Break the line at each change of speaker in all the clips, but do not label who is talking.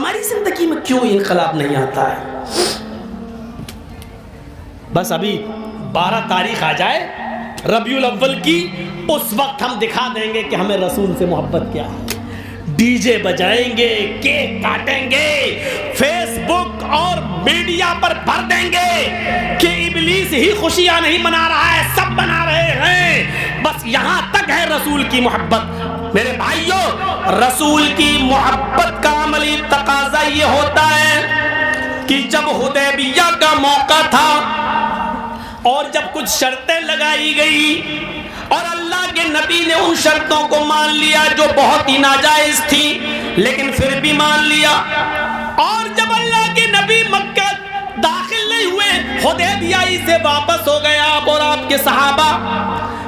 ہماری زندگی میں کیوں انقلاب نہیں آتا ہے؟ بس ابھی 12 تاریخ آ جائے ربیع الاول کی، اس وقت ہم دکھا دیں گے کہ ہمیں رسول سے محبت کیا ہے. ڈی جے بجائیں گے، کیک کاٹیں گے، فیس بک اور میڈیا پر بھر دیں گے کہ ابلیس ہی خوشیاں نہیں منا رہا ہے، سب منا رہے ہیں. بس یہاں تک ہے رسول کی محبت. میرے بھائیوں، رسول کی محبت کا عملی تقاضا یہ ہوتا ہے کہ جب حدیبیہ کا موقع تھا اور جب کچھ شرطیں لگائی گئی اور اللہ کے نبی نے ان شرطوں کو مان لیا جو بہت ہی ناجائز تھی، لیکن پھر بھی مان لیا، اور جب اللہ کے نبی مکہ داخل نہیں ہوئے، حدیبیہ سے واپس ہو گئے آپ اور آپ کے صحابہ،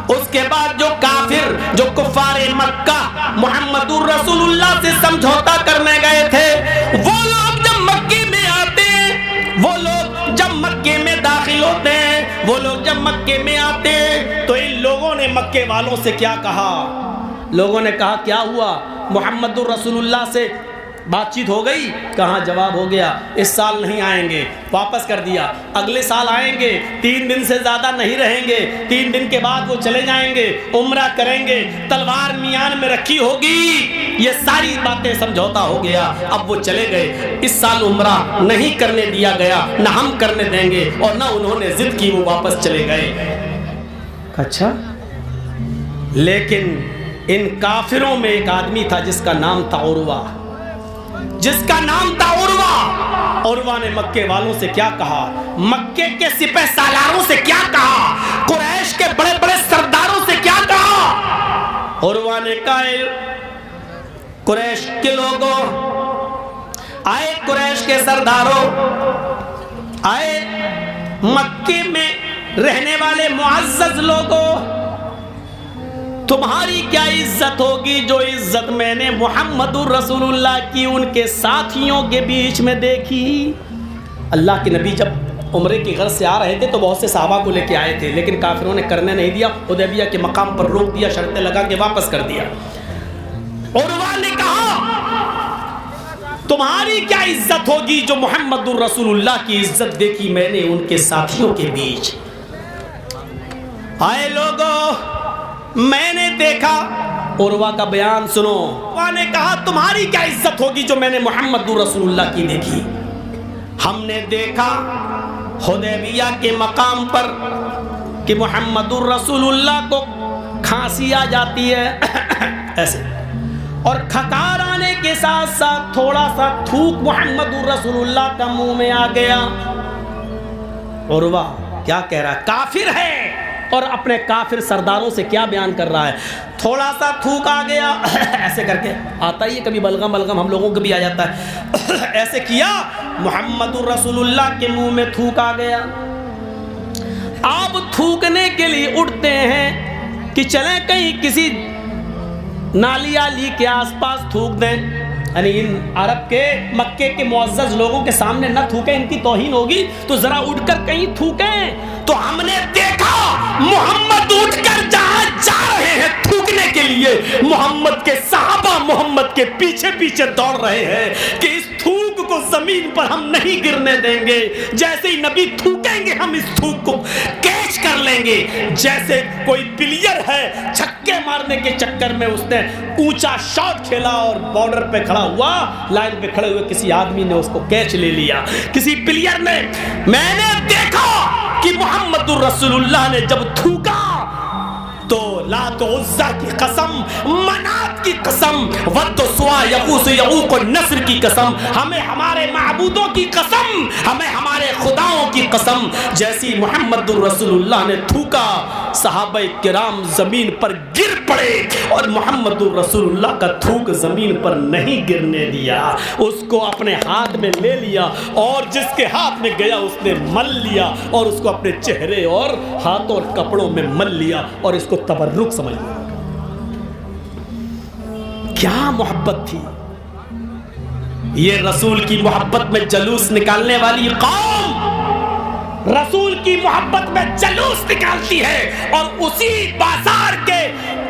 اس کے بعد جو کافر، جو کفار مکہ محمد الرسول اللہ سے سمجھوتا کرنے گئے تھے، وہ لوگ جب مکے میں آتے ہیں، وہ لوگ جب مکے میں داخل ہوتے ہیں، وہ لوگ جب مکے میں آتے ہیں، تو ان لوگوں نے مکے والوں سے کیا کہا؟ لوگوں نے کہا کیا ہوا؟ محمد الرسول اللہ سے بات چیت ہو گئی؟ کہاں جواب ہو گیا، اس سال نہیں آئیں گے، واپس کر دیا. اگلے سال آئیں گے، 3 دن سے زیادہ نہیں رہیں گے، 3 دن کے بعد وہ چلے جائیں گے، عمرہ کریں گے، تلوار میان میں رکھی ہوگی. یہ ساری باتیں سمجھوتا ہو گیا. اب وہ چلے گئے، اس سال عمرہ نہیں کرنے دیا گیا، نہ ہم کرنے دیں گے، اور نہ انہوں نے ضد کی، وہ واپس چلے گئے. اچھا، لیکن ان کافروں میں ایک آدمی تھا جس کا نام تھا عروہ، جس کا نام تھا عروہ. عروہ نے مکے والوں سے کیا کہا؟ مکے کے سپہ سالاروں سے کیا کہا؟ قریش کے بڑے بڑے سرداروں سے کیا کہا؟ عروہ نے کہا، قریش کے لوگوں، آئے قریش کے سرداروں، آئے مکے میں رہنے والے معزز لوگوں، تمہاری کیا عزت ہوگی جو عزت میں نے محمد الرسول اللہ کی ان کے ساتھیوں کے بیچ میں دیکھی. اللہ کے نبی جب عمرے کی غرض سے آ رہے تھے تو بہت سے صحابہ کو لے کے آئے تھے، لیکن کافروں نے کرنے نہیں دیا، حدیبیہ کے مقام پر روک دیا، شرطیں لگا کے واپس کر دیا. عروہ نے کہا تمہاری کیا عزت ہوگی جو محمد الرسول اللہ کی عزت دیکھی میں نے ان کے ساتھیوں کے بیچ. آئے لوگوں، میں نے دیکھا، عروہ کا بیان سنو. عروہ نے کہا تمہاری کیا عزت ہوگی جو میں نے محمد الرسول اللہ کی دیکھی. ہم نے دیکھا حدیبیہ کے مقام پر کہ محمد الرسول اللہ کو کھانسی آ جاتی ہے ایسے، اور کھکار آنے کے ساتھ ساتھ تھوڑا سا تھوک محمد الرسول اللہ کا منہ میں آ گیا. عروہ کیا کہہ رہا ہے؟ کافر ہے، اور اپنے کافر سرداروں سے کیا بیان کر رہا ہے؟ تھوڑا سا تھوک آ گیا ایسے کر کے، آتا ہی کبھی بلغم ہم لوگوں کو بھی آ جاتا ہے، ایسے کیا، محمد الرسول اللہ کے منہ میں تھوک آ گیا. آپ تھوکنے کے لیے اٹھتے ہیں کہ چلیں کہیں کسی نالی آلی کے آس پاس تھوک دیں، یعنی ان عرب کے مکے کے معزز لوگوں کے سامنے نہ تھوکیں، ان کی توہین ہوگی، تو ذرا اٹھ کر کہیں تھوکیں. تو ہم نے دیکھا محمد اٹھ کر جہاں جا رہے ہیں تھوکنے کے لیے، محمد کے صحابہ محمد کے پیچھے پیچھے دوڑ رہے ہیں کہ اس تھوک کو زمین پر ہم نہیں گرنے دیں گے. جیسے ہی نبی تھوکیں گے ہم اس تھوک کو کیچ کر لیں گے. جیسے کوئی پلیئر ہے، چھکے مارنے کے چکر میں اس نے اونچا شاٹ کھیلا اور بارڈر پہ کھڑا ہوا، لائن پہ کھڑے ہوئے کسی آدمی نے اس کو کیچ لے لیا، کسی پلیئر نے. میں نے دیکھا کہ محمد الرسول اللہ نے جب تھوکا تو لات و عزا کی قسم، منات کی قسم، ود و سوا، یغوث یعوق و نصر کی قسم، ہمیں ہمارے معبودوں کی قسم، ہمیں ہمارے خداؤں کی قسم، جیسی محمد الرسول اللہ نے تھوکا صحابہ کرام زمین پر گر پڑے، اور محمد الرسول اللہ کا تھوک زمین پر نہیں گرنے دیا، اس کو اپنے ہاتھ میں لے لیا، اور جس کے ہاتھ میں گیا اس نے مل لیا، اور اس کو اپنے چہرے اور ہاتھوں اور کپڑوں میں مل لیا، اور اس کو تبرک سمجھ لیا. کیا محبت تھی یہ! رسول کی محبت میں جلوس نکالنے والی قوم رسول کی محبت میں جلوس نکالتی ہے، اور اسی بازار کے